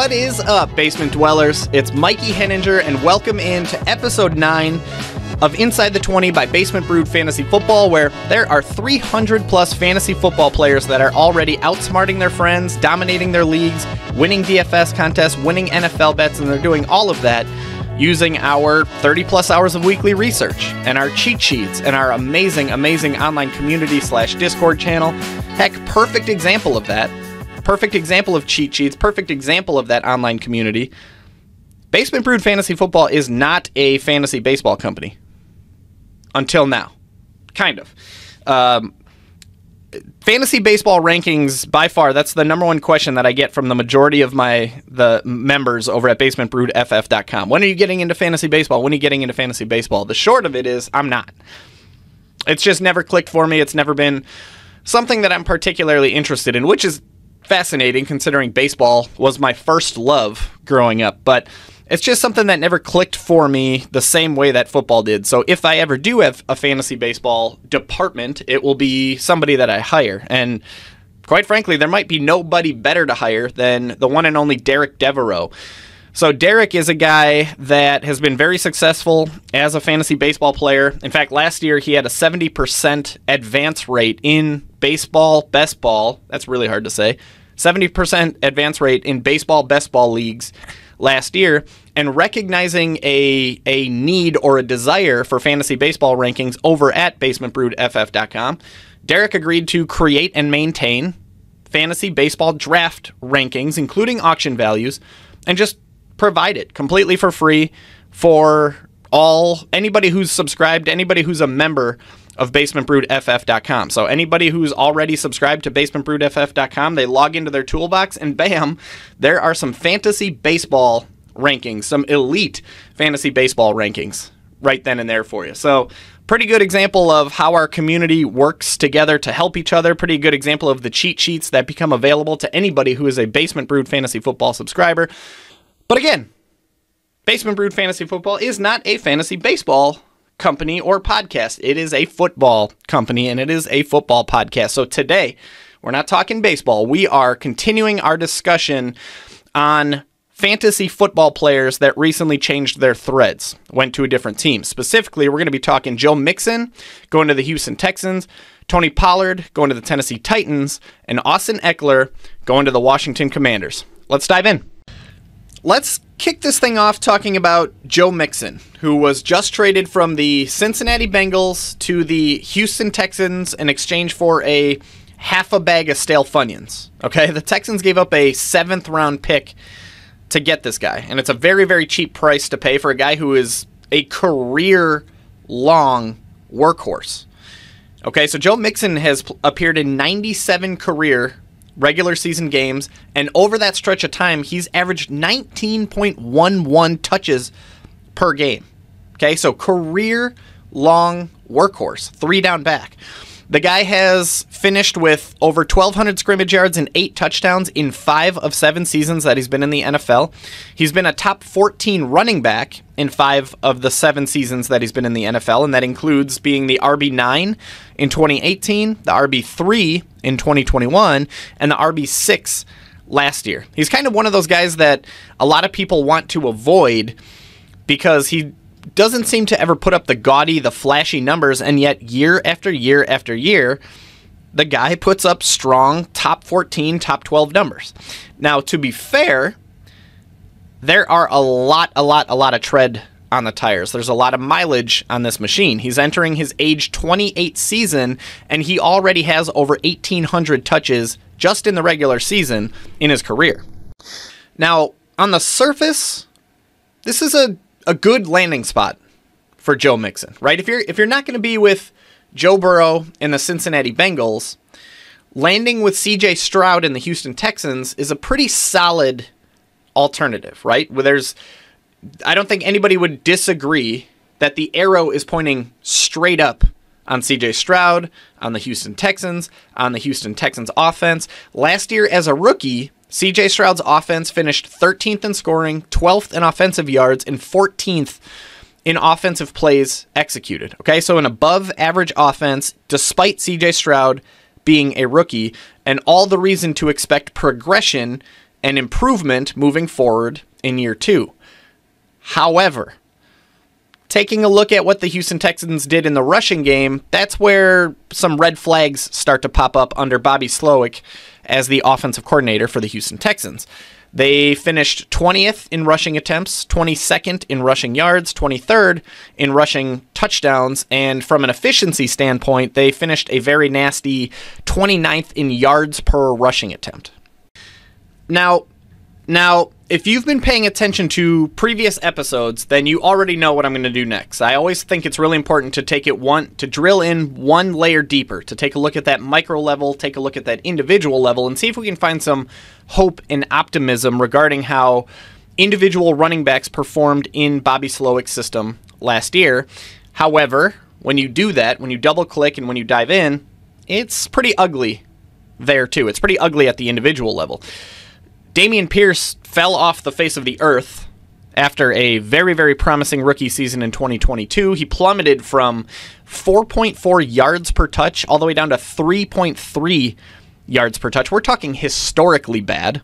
What is up, Basement Dwellers? It's Mikey Henninger, and welcome in to episode 9 of Inside the 20 by Basement Brewed Fantasy Football, where there are 300 plus fantasy football players that are already outsmarting their friends, dominating their leagues, winning DFS contests, winning NFL bets, and they're doing all of that using our 30 plus hours of weekly research and our cheat sheets and our amazing online community / Discord channel. Heck, perfect example of that. Perfect example of cheat sheets, perfect example of that online community. Basement Brewed Fantasy Football is not a fantasy baseball company. Until now. Kind of. Fantasy baseball rankings, by far, that's the number one question that I get from the majority of the members over at basementbrewedff.com. When are you getting into fantasy baseball? When are you getting into fantasy baseball? The short of it is, I'm not. It's just never clicked for me. It's never been something that I'm particularly interested in, which is fascinating considering baseball was my first love growing up, but it's just something that never clicked for me the same way that football did. So if I ever do have a fantasy baseball department, it will be somebody that I hire. And quite frankly, there might be nobody better to hire than the one and only Derek Devereaux. So Derek is a guy that has been very successful as a fantasy baseball player. In fact, last year he had a 70% advance rate in baseball, best ball. That's really hard to say. 70% advance rate in baseball, best ball leagues last year. And recognizing a need or a desire for fantasy baseball rankings over at basementbrewedff.com, Derek agreed to create and maintain fantasy baseball draft rankings, including auction values, and just provide it completely for free for anybody who's subscribed, anybody who's a member of basementbrewedff.com. So anybody who's already subscribed to basementbrewedff.com, they log into their toolbox and bam, there are some fantasy baseball rankings, some elite fantasy baseball rankings right then and there for you. So pretty good example of how our community works together to help each other. Pretty good example of the cheat sheets that become available to anybody who is a Basement Brewed Fantasy Football subscriber. But again, Basement Brewed Fantasy Football is not a fantasy baseball company or podcast. It is a football company and it is a football podcast. So today, we're not talking baseball. We are continuing our discussion on fantasy football players that recently changed their threads, went to a different team. Specifically, we're going to be talking Joe Mixon going to the Houston Texans, Tony Pollard going to the Tennessee Titans, and Austin Ekeler going to the Washington Commanders. Let's dive in. Let's kick this thing off talking about Joe Mixon, who was just traded from the Cincinnati Bengals to the Houston Texans in exchange for a half a bag of stale Funyuns. Okay, the Texans gave up a 7th round pick to get this guy, and it's a very, very cheap price to pay for a guy who is a career-long workhorse. Okay, so Joe Mixon has appeared in 97 career regular season games, and over that stretch of time, he's averaged 19.11 touches per game. Okay, so career-long workhorse, 3 down back. The guy has finished with over 1,200 scrimmage yards and 8 touchdowns in 5 of 7 seasons that he's been in the NFL. He's been a top 14 running back in 5 of the 7 seasons that he's been in the NFL, and that includes being the RB9 in 2018, the RB3 in 2021, and the RB6 last year. He's kind of one of those guys that a lot of people want to avoid because he doesn't seem to ever put up the gaudy, the flashy numbers, and yet year after year after year, the guy puts up strong top 14, top 12 numbers. Now, to be fair, there are a lot of tread on the tires. There's a lot of mileage on this machine. He's entering his age 28 season, and he already has over 1,800 touches just in the regular season in his career. Now, on the surface, this is a good landing spot for Joe Mixon, right? If you're not going to be with Joe Burrow and the Cincinnati Bengals, landing with C.J. Stroud and the Houston Texans is a pretty solid alternative, right? Where I don't think anybody would disagree that the arrow is pointing straight up on C.J. Stroud, on the Houston Texans, on the Houston Texans offense. Last year as a rookie, C.J. Stroud's offense finished 13th in scoring, 12th in offensive yards, and 14th in offensive plays executed. Okay, so an above average offense despite C.J. Stroud being a rookie, and all the reason to expect progression an improvement moving forward in year 2. However, taking a look at what the Houston Texans did in the rushing game, that's where some red flags start to pop up under Bobby Slowick as the offensive coordinator for the Houston Texans. They finished 20th in rushing attempts, 22nd in rushing yards, 23rd in rushing touchdowns, and from an efficiency standpoint, they finished a very nasty 29th in yards per rushing attempt. Now, if you've been paying attention to previous episodes, then you already know what I'm going to do next. I always think it's really important to to drill in one layer deeper, to take a look at that micro level, take a look at that individual level, and see if we can find some hope and optimism regarding how individual running backs performed in Bobby Slowick's system last year. However, when you do that, when you double click and when you dive in, it's pretty ugly there too. It's pretty ugly at the individual level. Dameon Pierce fell off the face of the earth after a very, very promising rookie season in 2022. He plummeted from 4.4 yards per touch all the way down to 3.3 yards per touch. We're talking historically bad.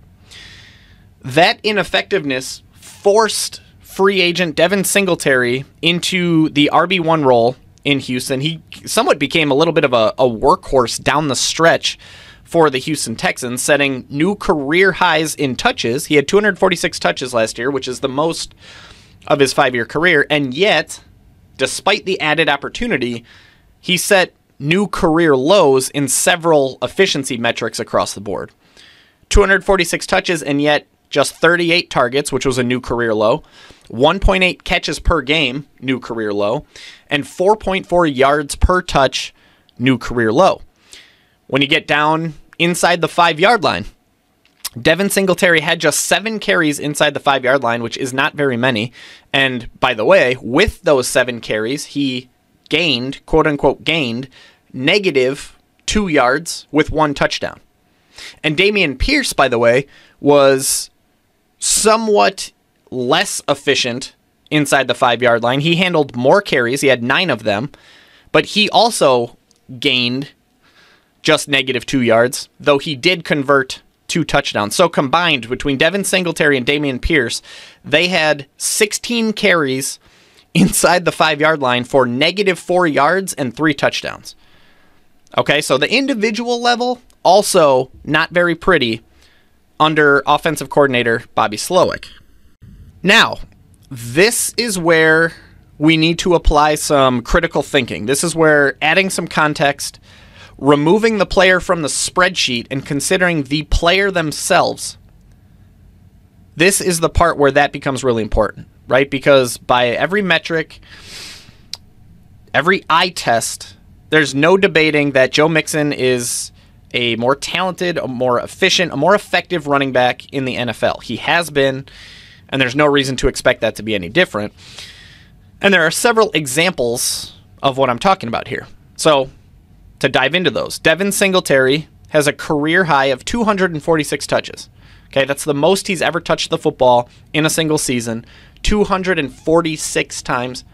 That ineffectiveness forced free agent Devin Singletary into the RB1 role in Houston. He somewhat became a little bit of a workhorse down the stretch for the Houston Texans, setting new career highs in touches. He had 246 touches last year, which is the most of his 5-year career, and yet, despite the added opportunity, he set new career lows in several efficiency metrics across the board. 246 touches, and yet just 38 targets, which was a new career low, 1.8 catches per game, new career low, and 4.4 yards per touch, new career low. When you get down inside the 5-yard line, Devin Singletary had just 7 carries inside the 5-yard line, which is not very many. And by the way, with those 7 carries, he gained, quote unquote, negative 2 yards with 1 touchdown. And Dameon Pierce, by the way, was somewhat less efficient inside the 5-yard line. He handled more carries. He had 9 of them, but he also gained just negative 2 yards, though he did convert 2 touchdowns. So combined between Devin Singletary and Dameon Pierce, they had 16 carries inside the 5-yard line for negative 4 yards and 3 touchdowns. Okay, so the individual level, also not very pretty under offensive coordinator Bobby Slowick. Now, this is where we need to apply some critical thinking. This is where adding some context, removing the player from the spreadsheet and considering the player themselves, this is the part where that becomes really important, right? Because by every metric, every eye test, there's no debating that Joe Mixon is a more talented, a more efficient, a more effective running back in the NFL. He has been, and there's no reason to expect that to be any different. And there are several examples of what I'm talking about here. So, to dive into those, Devin Singletary has a career high of 246 touches. Okay, that's the most he's ever touched the football in a single season, 246 times.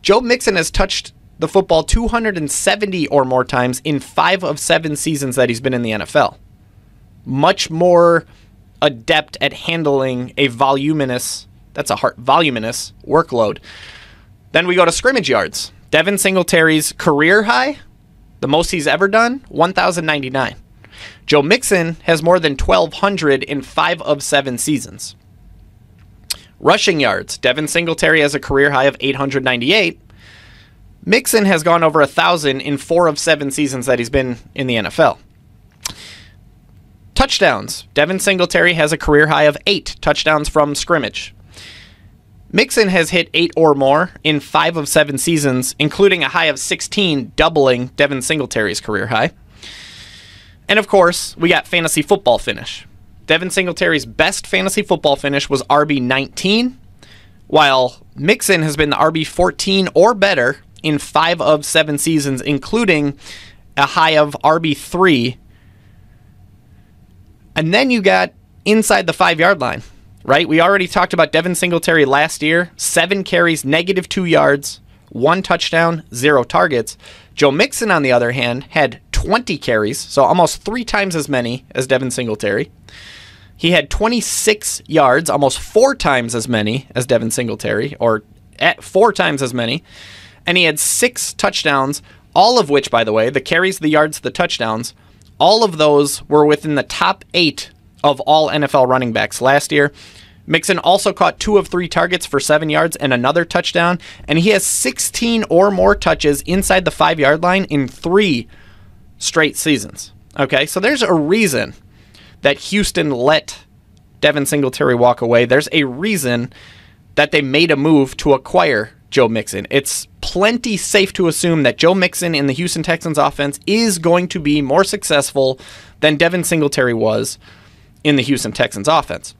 Joe Mixon has touched the football 270 or more times in 5 of 7 seasons that he's been in the NFL. Much more adept at handling a voluminous workload. Then we go to scrimmage yards. Devin Singletary's career high, the most he's ever done, 1,099. Joe Mixon has more than 1,200 in 5 of 7 seasons. Rushing yards. Devin Singletary has a career high of 898. Mixon has gone over 1,000 in 4 of 7 seasons that he's been in the NFL. Touchdowns. Devin Singletary has a career high of 8 touchdowns from scrimmage. Mixon has hit 8 or more in 5 of 7 seasons, including a high of 16, doubling Devin Singletary's career high. And of course, we got fantasy football finish. Devin Singletary's best fantasy football finish was RB19, while Mixon has been the RB14 or better in 5 of 7 seasons, including a high of RB3. And then you got inside the 5-yard line. Right? We already talked about Devin Singletary last year. 7 carries, negative 2 yards, 1 touchdown, 0 targets. Joe Mixon, on the other hand, had 20 carries, so almost 3 times as many as Devin Singletary. He had 26 yards, almost 4 times as many as Devin Singletary, or at 4 times as many. And he had 6 touchdowns, all of which, by the way, the carries, the yards, the touchdowns, all of those were within the top 8 of all NFL running backs last year. Mixon also caught 2 of 3 targets for 7 yards and another touchdown, and he has 16 or more touches inside the 5-yard line in 3 straight seasons. Okay, so there's a reason that Houston let Devin Singletary walk away. There's a reason that they made a move to acquire Joe Mixon. It's plenty safe to assume that Joe Mixon in the Houston Texans offense is going to be more successful than Devin Singletary was in the Houston Texans offense.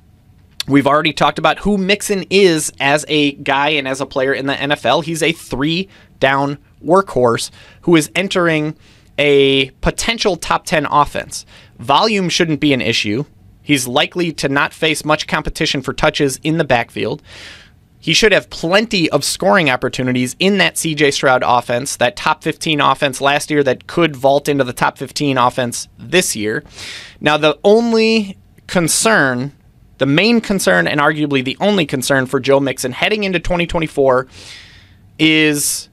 We've already talked about who Mixon is as a guy and as a player in the NFL. He's a 3-down workhorse who is entering a potential top 10 offense. Volume shouldn't be an issue. He's likely to not face much competition for touches in the backfield. He should have plenty of scoring opportunities in that C.J. Stroud offense, that top 15 offense last year that could vault into the top 15 offense this year. Now, the only concern, the main concern, and arguably the only concern for Joe Mixon heading into 2024 is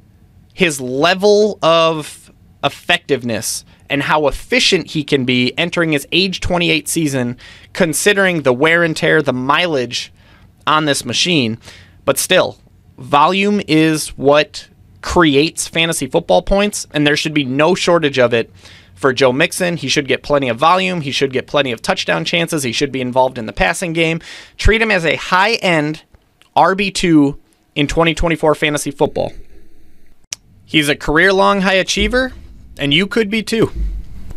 his level of effectiveness and how efficient he can be entering his age 28 season, considering the wear and tear, the mileage on this machine. But still, volume is what creates fantasy football points, and there should be no shortage of it for Joe Mixon. He should get plenty of volume. He should get plenty of touchdown chances. He should be involved in the passing game. Treat him as a high-end RB2 in 2024 fantasy football. He's a career-long high achiever, and you could be too.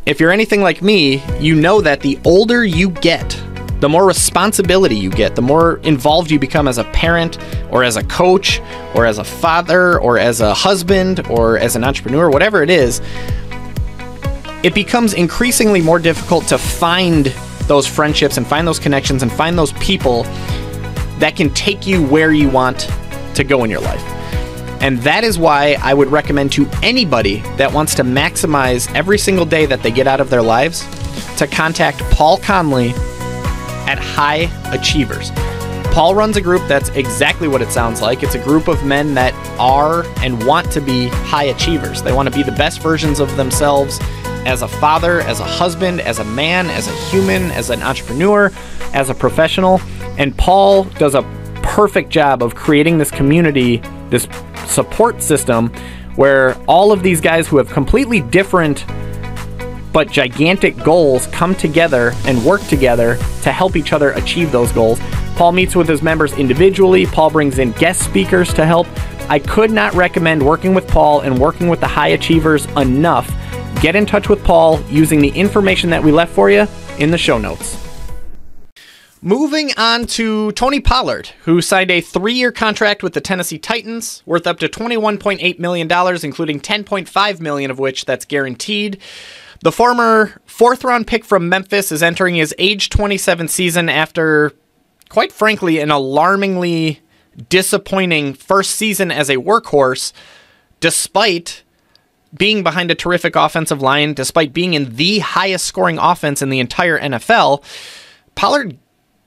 If you're anything like me, you know that the older you get, the more responsibility you get, the more involved you become as a parent or as a coach or as a father or as a husband or as an entrepreneur, whatever it is, it becomes increasingly more difficult to find those friendships and find those connections and find those people that can take you where you want to go in your life. And that is why I would recommend to anybody that wants to maximize every single day that they get out of their lives to contact Paul Conley at High Achievers. Paul runs a group that's exactly what it sounds like. It's a group of men that are and want to be high achievers. They want to be the best versions of themselves as a father, as a husband, as a man, as a human, as an entrepreneur, as a professional. And Paul does a perfect job of creating this community, this support system, where all of these guys who have completely different but gigantic goals come together and work together to help each other achieve those goals. Paul meets with his members individually. Paul brings in guest speakers to help. I could not recommend working with Paul and working with the high achievers enough. Get in touch with Paul using the information that we left for you in the show notes. Moving on to Tony Pollard, who signed a 3-year contract with the Tennessee Titans, worth up to $21.8 million, including $10.5 million of which that's guaranteed. The former 4th-round pick from Memphis is entering his age 27 season after, quite frankly, an alarmingly disappointing first season as a workhorse, despite being behind a terrific offensive line, despite being in the highest scoring offense in the entire NFL. Pollard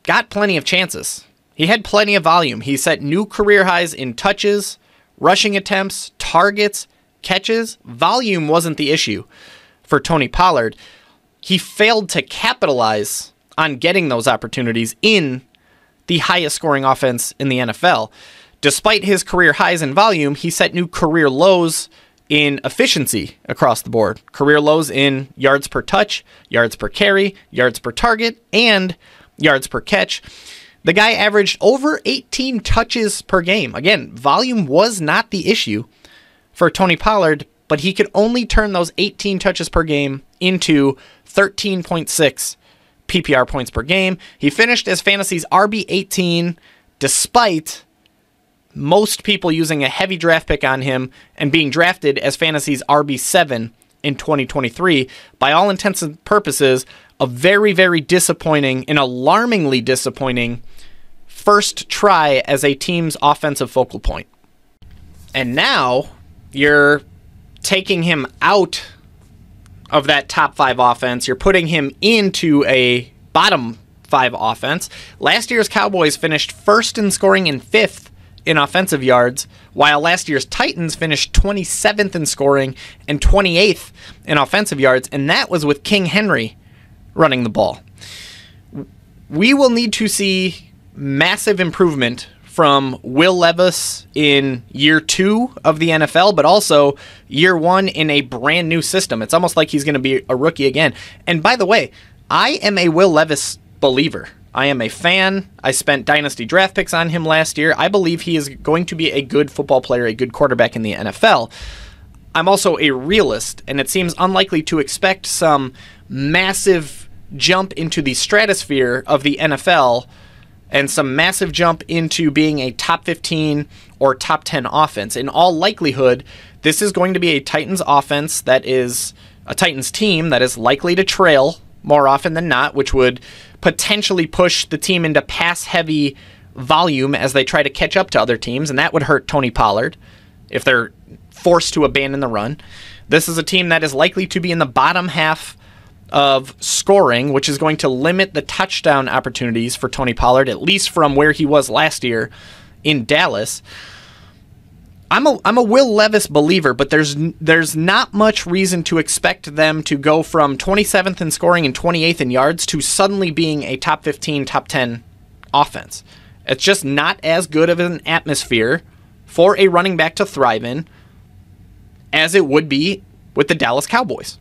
got plenty of chances. He had plenty of volume. He set new career highs in touches, rushing attempts, targets, catches. Volume wasn't the issue for Tony Pollard. He failed to capitalize on getting those opportunities in the highest scoring offense in the NFL. Despite his career highs in volume, he set new career lows in efficiency across the board. Career lows in yards per touch, yards per carry, yards per target, and yards per catch. The guy averaged over 18 touches per game. Again, volume was not the issue for Tony Pollard, but he could only turn those 18 touches per game into 13.6 PPR points per game. He finished as fantasy's RB18, despite most people using a heavy draft pick on him and being drafted as fantasy's RB7 in 2023. By all intents and purposes, a very, very disappointing and alarmingly disappointing first try as a team's offensive focal point. And now you're taking him out of that top 5 offense. You're putting him into a bottom 5 offense. Last year's Cowboys finished first in scoring and 5th in offensive yards, while last year's Titans finished 27th in scoring and 28th in offensive yards, and that was with King Henry running the ball. We will need to see massive improvement from Will Levis in year 2 of the NFL, but also year 1 in a brand new system. It's almost like he's going to be a rookie again. And by the way, I am a Will Levis believer. I am a fan. I spent dynasty draft picks on him last year. I believe he is going to be a good football player, a good quarterback in the NFL. I'm also a realist, and it seems unlikely to expect some massive jump into the stratosphere of the NFL and some massive jump into being a top 15 or top 10 offense. In all likelihood, this is going to be a Titans offense that is a Titans team that is likely to trail more often than not, which would potentially push the team into pass-heavy volume as they try to catch up to other teams, and that would hurt Tony Pollard if they're forced to abandon the run. This is a team that is likely to be in the bottom half of scoring, which is going to limit the touchdown opportunities for Tony Pollard, at least from where he was last year in Dallas. I'm a Will Levis believer, but there's not much reason to expect them to go from 27th in scoring and 28th in yards to suddenly being a top 15, top 10 offense. It's just not as good of an atmosphere for a running back to thrive in as it would be with the Dallas Cowboys.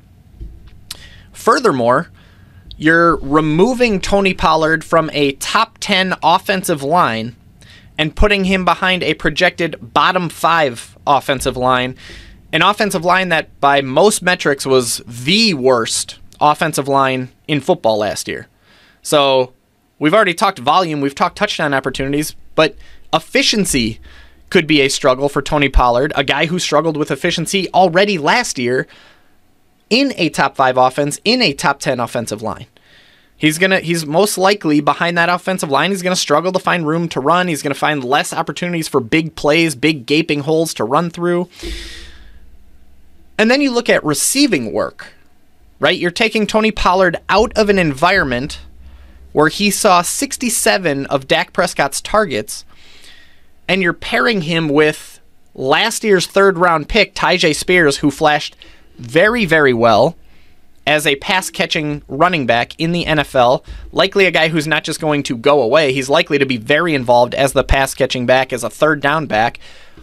Furthermore, you're removing Tony Pollard from a top 10 offensive line and putting him behind a projected bottom 5 offensive line, an offensive line that by most metrics was the worst offensive line in football last year. So we've already talked volume, we've talked touchdown opportunities, but efficiency could be a struggle for Tony Pollard, a guy who struggled with efficiency already last year in a top 5 offense, in a top 10 offensive line. He's most likely behind that offensive line. He's going to struggle to find room to run. He's going to find less opportunities for big plays, big gaping holes to run through. And then you look at receiving work, right? You're taking Tony Pollard out of an environment where he saw 67 of Dak Prescott's targets, and you're pairing him with last year's 3rd-round pick, Tyjae Spears, who flashed very, very well as a pass-catching running back in the NFL, likely a guy who's not just going to go away. He's likely to be very involved as the pass-catching back, as a 3rd down back,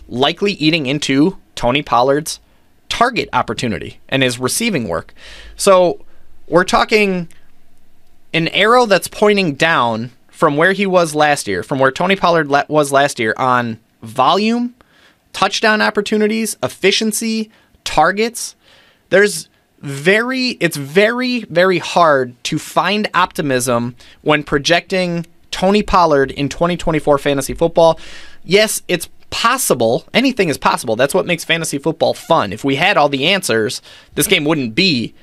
likely eating into Tony Pollard's target opportunity and his receiving work. So we're talking an arrow that's pointing down from where he was last year, from where Tony Pollard was last year on volume, touchdown opportunities, efficiency, targets. It's very, very hard to find optimism when projecting Tony Pollard in 2024 fantasy football. Yes, it's possible. Anything is possible. That's what makes fantasy football fun. If we had all the answers, this game wouldn't be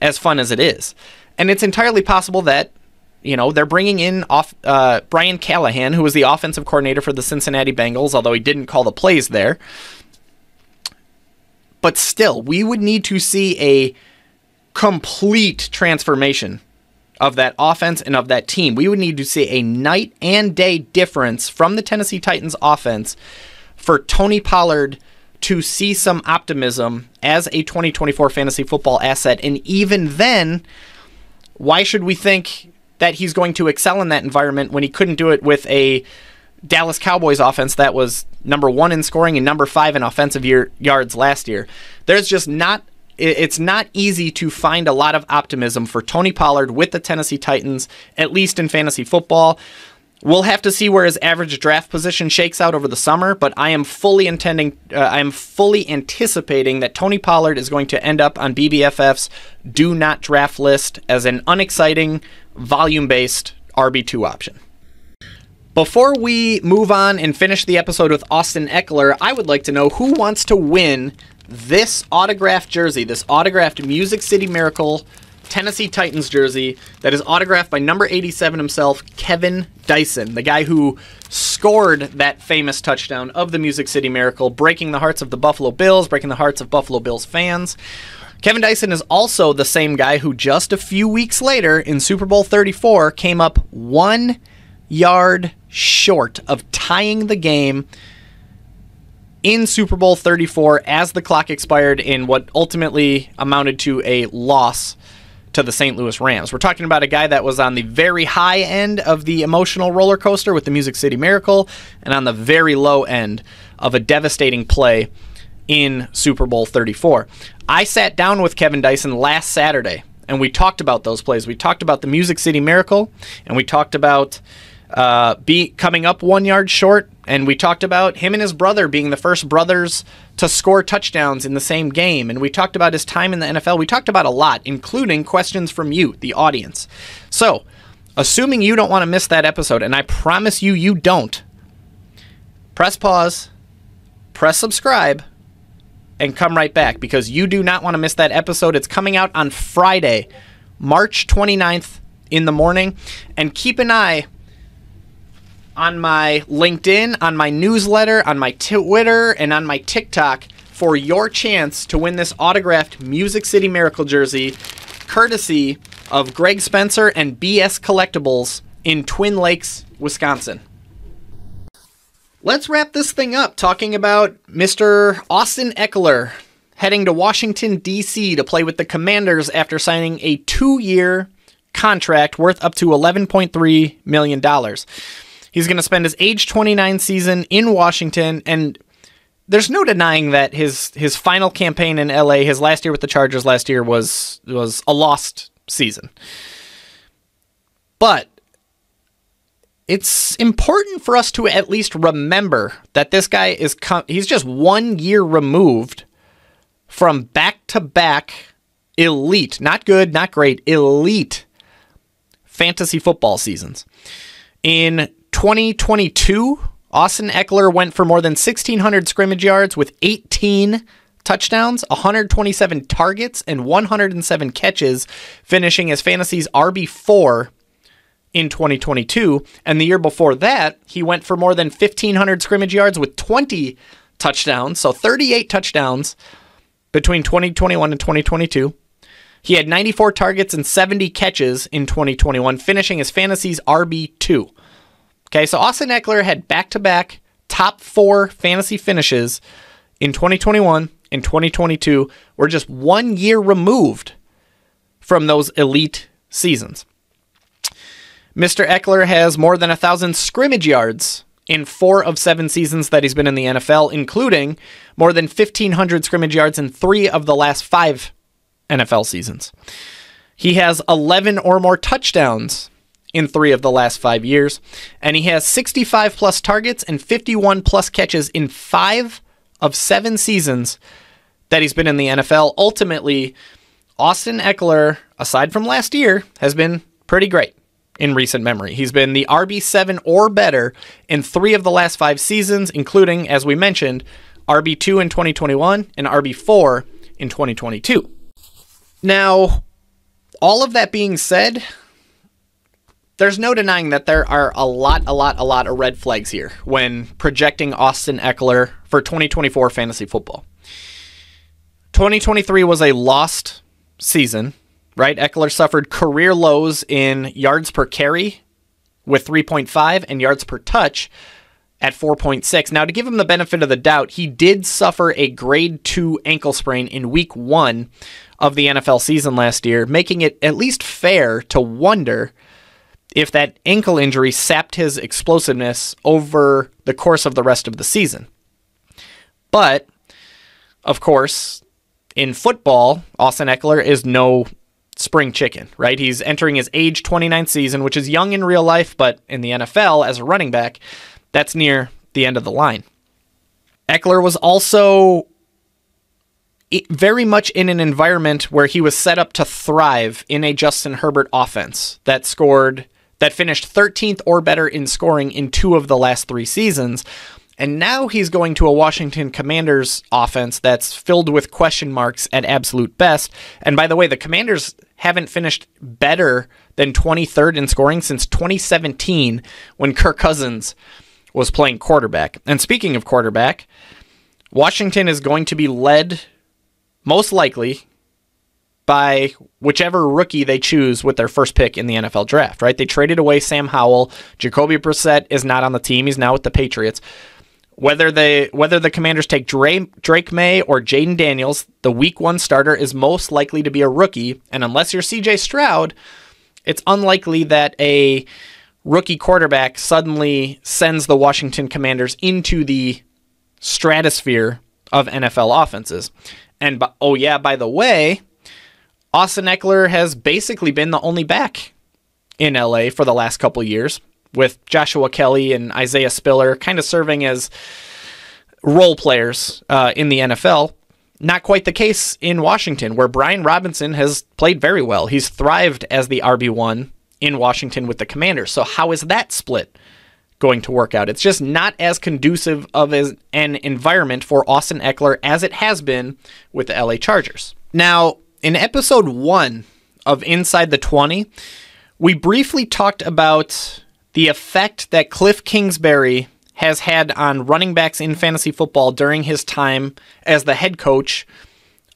as fun as it is. And it's entirely possible that, they're bringing in Brian Callahan, who was the offensive coordinator for the Cincinnati Bengals, although he didn't call the plays there. But still, we would need to see a complete transformation of that offense and of that team. We would need to see a night and day difference from the Tennessee Titans offense for Tony Pollard to see some optimism as a 2024 fantasy football asset. And even then, why should we think that he's going to excel in that environment when he couldn't do it with a Dallas Cowboys offense that was number 1 in scoring and number 5 in offensive yards last year? It's not easy to find a lot of optimism for Tony Pollard with the Tennessee Titans, at least in fantasy football. We'll have to see where his average draft position shakes out over the summer, but I am fully anticipating that Tony Pollard is going to end up on BBFF's do not draft list as an unexciting, volume-based RB2 option. Before we move on and finish the episode with Austin Ekeler, I would like to know who wants to win this autographed jersey, this autographed Music City Miracle Tennessee Titans jersey that is autographed by number 87 himself, Kevin Dyson, the guy who scored that famous touchdown of the Music City Miracle, breaking the hearts of the Buffalo Bills, breaking the hearts of Buffalo Bills fans. Kevin Dyson is also the same guy who just a few weeks later in Super Bowl 34 came up 1 yard short of tying the game in Super Bowl 34 as the clock expired in what ultimately amounted to a loss to the St. Louis Rams. We're talking about a guy that was on the very high end of the emotional roller coaster with the Music City Miracle and on the very low end of a devastating play in Super Bowl 34. I sat down with Kevin Dyson last Saturday and we talked about those plays. We talked about the Music City Miracle and we talked about coming up 1 yard short, and we talked about him and his brother being the first brothers to score touchdowns in the same game, and we talked about his time in the NFL. We talked about a lot, including questions from you, the audience. So, assuming you don't want to miss that episode, and I promise you, you don't, press pause, press subscribe, and come right back, because you do not want to miss that episode. It's coming out on Friday, March 29th in the morning, and keep an eye on my LinkedIn, on my newsletter, on my Twitter, and on my TikTok for your chance to win this autographed Music City Miracle jersey, courtesy of Greg Spencer and BS Collectibles in Twin Lakes, Wisconsin. Let's wrap this thing up talking about Mr. Austin Ekeler heading to Washington, D.C. to play with the Commanders after signing a 2-year contract worth up to $11.3 million. He's going to spend his age 29 season in Washington, and there's no denying that his final campaign in LA, his last year with the Chargers last year, was a lost season. But it's important for us to at least remember that this guy he's just 1 year removed from back-to-back elite, not good, not great, elite fantasy football seasons. In 2022, Austin Ekeler went for more than 1,600 scrimmage yards with 18 touchdowns, 127 targets, and 107 catches, finishing as fantasy's RB4 in 2022. And the year before that, he went for more than 1,500 scrimmage yards with 20 touchdowns, so 38 touchdowns between 2021 and 2022. He had 94 targets and 70 catches in 2021, finishing as fantasy's RB2. Okay, so Austin Ekeler had back-to-back top 4 fantasy finishes in 2021 and 2022. We're just 1 year removed from those elite seasons. Mr. Ekeler has more than 1,000 scrimmage yards in 4 of 7 seasons that he's been in the NFL, including more than 1,500 scrimmage yards in 3 of the last 5 NFL seasons. He has 11 or more touchdowns in 3 of the last 5 years, and he has 65 plus targets and 51 plus catches in 5 of 7 seasons that he's been in the NFL. Ultimately, Austin Ekeler, aside from last year, has been pretty great in recent memory. He's been the RB7 or better in 3 of the last 5 seasons, including, as we mentioned, RB2 in 2021 and RB4 in 2022. Now, all of that being said, there's no denying that there are a lot of red flags here when projecting Austin Ekeler for 2024 fantasy football. 2023 was a lost season, right? Ekeler suffered career lows in yards per carry with 3.5 and yards per touch at 4.6. Now, to give him the benefit of the doubt, he did suffer a grade 2 ankle sprain in week 1 of the NFL season last year, making it at least fair to wonder if that ankle injury sapped his explosiveness over the course of the rest of the season. But, of course, in football, Austin Ekeler is no spring chicken, right? He's entering his age 29 season, which is young in real life, but in the NFL, as a running back, that's near the end of the line. Ekeler was also very much in an environment where he was set up to thrive in a Justin Herbert offense that finished 13th or better in scoring in 2 of the last 3 seasons. And now he's going to a Washington Commanders offense that's filled with question marks at absolute best. And by the way, the Commanders haven't finished better than 23rd in scoring since 2017 when Kirk Cousins was playing quarterback. And speaking of quarterback, Washington is going to be led, most likely, by whichever rookie they choose with their first pick in the NFL draft, right? They traded away Sam Howell. Jacoby Brissett is not on the team. He's now with the Patriots. Whether the Commanders take Drake May or Jaden Daniels, the week 1 starter is most likely to be a rookie. And unless you're CJ Stroud, it's unlikely that a rookie quarterback suddenly sends the Washington Commanders into the stratosphere of NFL offenses. And by the way, Austin Ekeler has basically been the only back in LA for the last couple years, with Joshua Kelly and Isaiah Spiller kind of serving as role players in the NFL. Not quite the case in Washington, where Brian Robinson has played very well. He's thrived as the RB1 in Washington with the Commanders. So how is that split going to work out? It's just not as conducive of an environment for Austin Ekeler as it has been with the LA Chargers. Now, in episode 1 of Inside the 20, we briefly talked about the effect that Cliff Kingsbury has had on running backs in fantasy football during his time as the head coach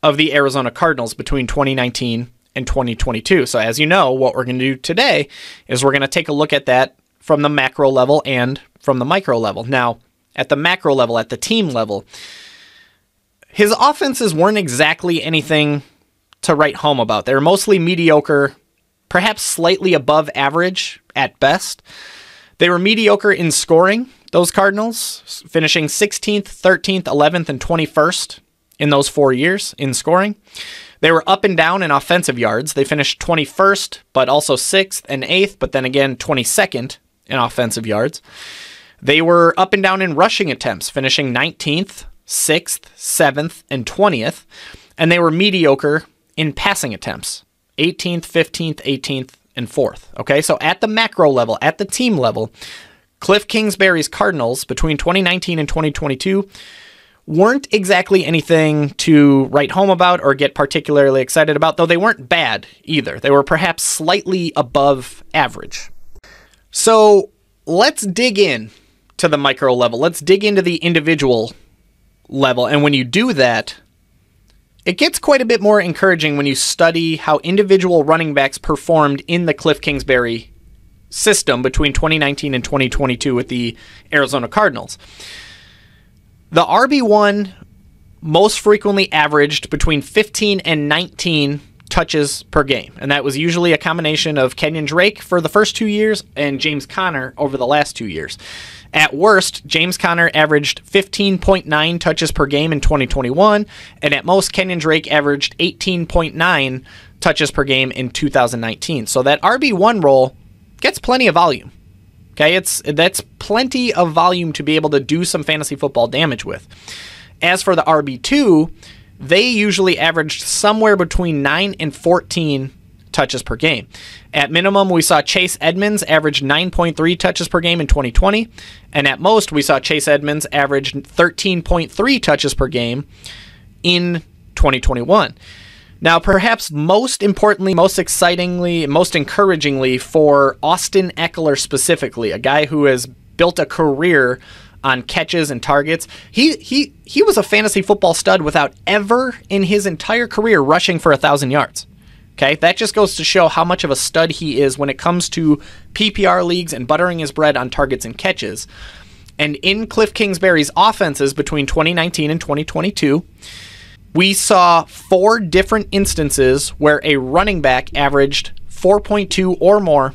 of the Arizona Cardinals between 2019 and 2022. So as you know, what we're going to do today is we're going to take a look at that from the macro level and from the micro level. Now, at the macro level, at the team level, his offenses weren't exactly anything to write home about. They were mostly mediocre, perhaps slightly above average at best. They were mediocre in scoring, those Cardinals, finishing 16th, 13th, 11th, and 21st in those 4 years in scoring. They were up and down in offensive yards. They finished 21st, but also 6th and 8th, but then again 22nd in offensive yards. They were up and down in rushing attempts, finishing 19th, 6th, 7th, and 20th. And they were mediocre in passing attempts, 18th, 15th, 18th, and 4th. Okay, so at the macro level, at the team level, Cliff Kingsbury's Cardinals between 2019 and 2022 weren't exactly anything to write home about or get particularly excited about, though they weren't bad either. They were perhaps slightly above average. So let's dig in to the micro level. Let's dig into the individual level. And when you do that, it gets quite a bit more encouraging when you study how individual running backs performed in the Cliff Kingsbury system between 2019 and 2022 with the Arizona Cardinals. The RB1 most frequently averaged between 15 and 19 touches per game, and that was usually a combination of Kenyon Drake for the first 2 years and James Conner over the last 2 years. At worst, James Conner averaged 15.9 touches per game in 2021, and at most, Kenyon Drake averaged 18.9 touches per game in 2019. So that RB1 role gets plenty of volume. Okay, that's plenty of volume to be able to do some fantasy football damage with. As for the RB2, they usually averaged somewhere between 9 and 14 touches per game. At minimum, we saw Chase Edmonds average 9.3 touches per game in 2020, and at most, we saw Chase Edmonds average 13.3 touches per game in 2021. Now, perhaps most importantly, most excitingly, most encouragingly for Austin Ekeler specifically, a guy who has built a career on catches and targets, he was a fantasy football stud without ever in his entire career rushing for 1,000 yards. Okay, that just goes to show how much of a stud he is when it comes to PPR leagues and buttering his bread on targets and catches. And in Cliff Kingsbury's offenses between 2019 and 2022, we saw 4 different instances where a running back averaged 4.2 or more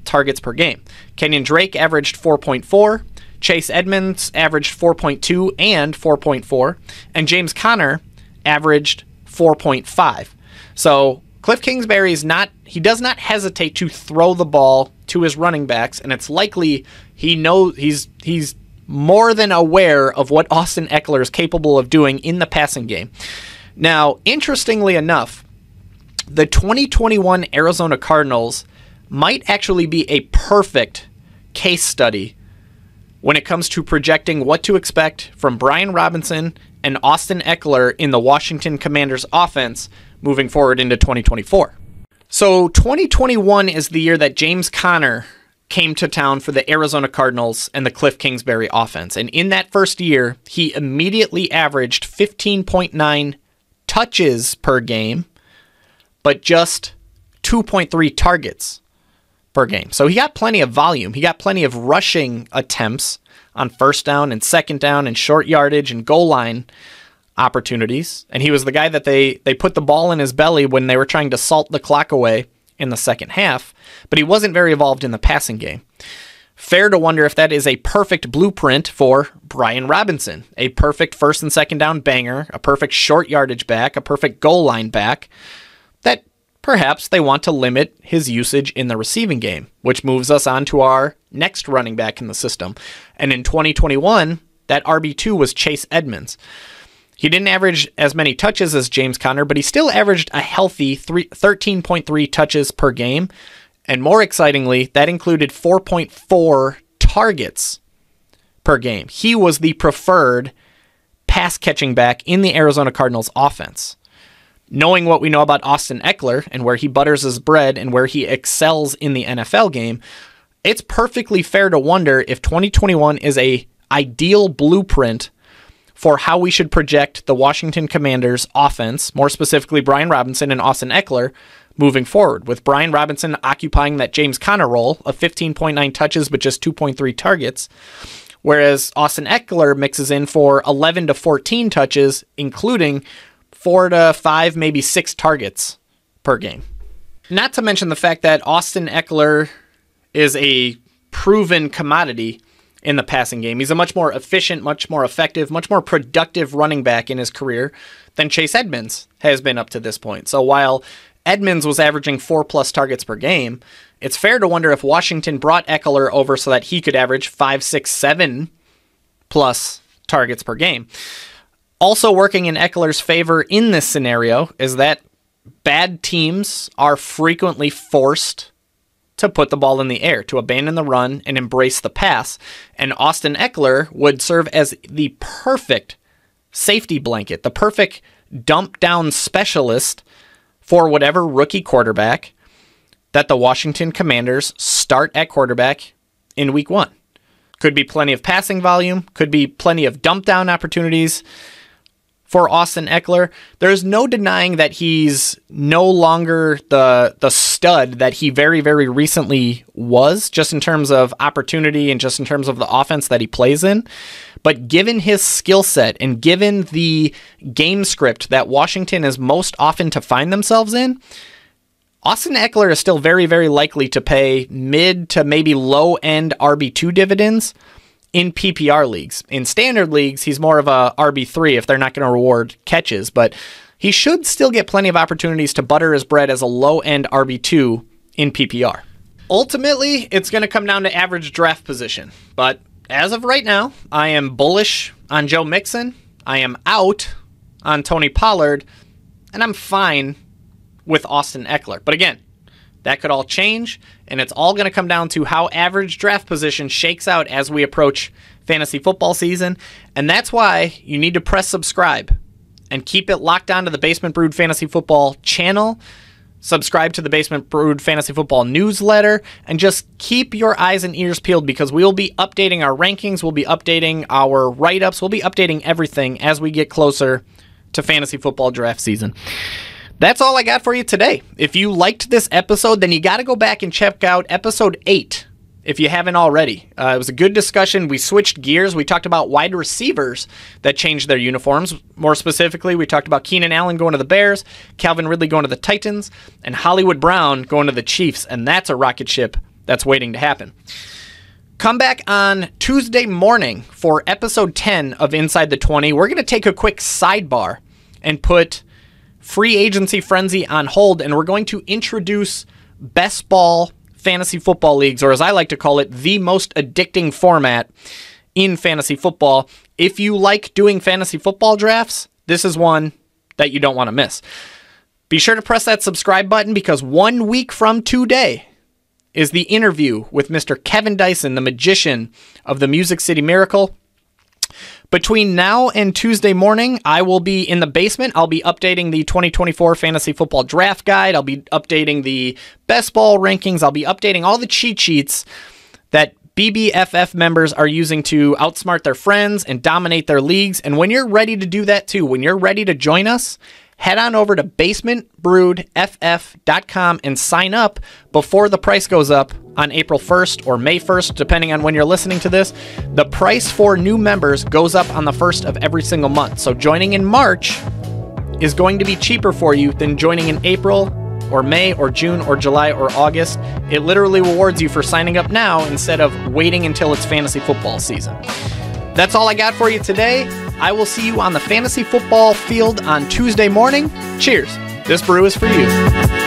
targets per game. Kenyon Drake averaged 4.4, Chase Edmonds averaged 4.2 and 4.4, and James Conner averaged 4.5. So Cliff Kingsbury does not hesitate to throw the ball to his running backs, and it's likely he knows he's more than aware of what Austin Ekeler is capable of doing in the passing game. Now, interestingly enough, the 2021 Arizona Cardinals might actually be a perfect case study when it comes to projecting what to expect from Brian Robinson and Austin Ekeler in the Washington Commanders offense moving forward into 2024. So 2021 is the year that James Conner came to town for the Arizona Cardinals and the Cliff Kingsbury offense. And in that first year, he immediately averaged 15.9 touches per game, but just 2.3 targets per game. So he got plenty of volume. He got plenty of rushing attempts on first down and second down and short yardage and goal line opportunities. And he was the guy that they put the ball in his belly when they were trying to salt the clock away in the second half, but he wasn't very involved in the passing game. Fair to wonder if that is a perfect blueprint for Brian Robinson, a perfect first and second down banger, a perfect short yardage back, a perfect goal line back, that perhaps they want to limit his usage in the receiving game, which moves us on to our next running back in the system. And in 2021, that RB2 was Chase Edmonds. He didn't average as many touches as James Conner, but he still averaged a healthy 13.3 touches per game. And more excitingly, that included 4.4 targets per game. He was the preferred pass-catching back in the Arizona Cardinals offense. Knowing what we know about Austin Ekeler and where he butters his bread and where he excels in the NFL game, it's perfectly fair to wonder if 2021 is an ideal blueprint for how we should project the Washington Commanders offense, more specifically Brian Robinson and Austin Ekeler, moving forward, with Brian Robinson occupying that James Conner role of 15.9 touches but just 2.3 targets, whereas Austin Ekeler mixes in for 11 to 14 touches, including 4 to 5, maybe 6 targets per game. Not to mention the fact that Austin Ekeler is a proven commodity in the passing game. He's a much more efficient, much more effective, much more productive running back in his career than Chase Edmonds has been up to this point. So while Edmonds was averaging 4+ targets per game, it's fair to wonder if Washington brought Ekeler over so that he could average 5, 6, 7+ targets per game. Also working in Ekeler's favor in this scenario is that bad teams are frequently forced to put the ball in the air, to abandon the run and embrace the pass. And Austin Ekeler would serve as the perfect safety blanket, the perfect dump down specialist for whatever rookie quarterback that the Washington Commanders start at quarterback in week 1. Could be plenty of passing volume, could be plenty of dump down opportunities for Austin Ekeler. There's no denying that he's no longer the stud that he very, very recently was, just in terms of opportunity and just in terms of the offense that he plays in. But given his skill set and given the game script that Washington is most often to find themselves in, Austin Ekeler is still very, very likely to pay mid to maybe low-end RB2 dividends in PPR leagues. In standard leagues, he's more of a RB3 if they're not going to reward catches, but he should still get plenty of opportunities to butter his bread as a low-end RB2 in PPR. Ultimately, it's going to come down to average draft position, but as of right now, I am bullish on Joe Mixon, I am out on Tony Pollard, and I'm fine with Austin Ekeler. But again, that could all change, and it's all going to come down to how average draft position shakes out as we approach fantasy football season, and that's why you need to press subscribe and keep it locked onto the Basement Brewed Fantasy Football channel, subscribe to the Basement Brewed Fantasy Football newsletter, and just keep your eyes and ears peeled because we'll be updating our rankings, we'll be updating our write-ups, we'll be updating everything as we get closer to fantasy football draft season. That's all I got for you today. If you liked this episode, then you got to go back and check out episode 8 if you haven't already. It was a good discussion. We switched gears. We talked about wide receivers that changed their uniforms. More specifically, we talked about Keenan Allen going to the Bears, Calvin Ridley going to the Titans, and Hollywood Brown going to the Chiefs, and that's a rocket ship that's waiting to happen. Come back on Tuesday morning for episode 10 of Inside the 20. We're going to take a quick sidebar and put free agency frenzy on hold, and we're going to introduce best ball fantasy football leagues, or as I like to call it, the most addicting format in fantasy football. If you like doing fantasy football drafts, this is one that you don't want to miss. Be sure to press that subscribe button because 1 week from today, is the interview with Mr. Kevin Dyson, the magician of the Music City Miracle. Between now and Tuesday morning, I will be in the basement. I'll be updating the 2024 Fantasy Football Draft Guide. I'll be updating the best ball rankings. I'll be updating all the cheat sheets that BBFF members are using to outsmart their friends and dominate their leagues. And when you're ready to do that too, when you're ready to join us, head on over to basementbrewedff.com and sign up before the price goes up on April 1st or May 1st, depending on when you're listening to this. The price for new members goes up on the 1st of every single month. So joining in March is going to be cheaper for you than joining in April or May or June or July or August. It literally rewards you for signing up now instead of waiting until it's fantasy football season. That's all I got for you today. I will see you on the fantasy football field on Tuesday morning. Cheers. This brew is for you.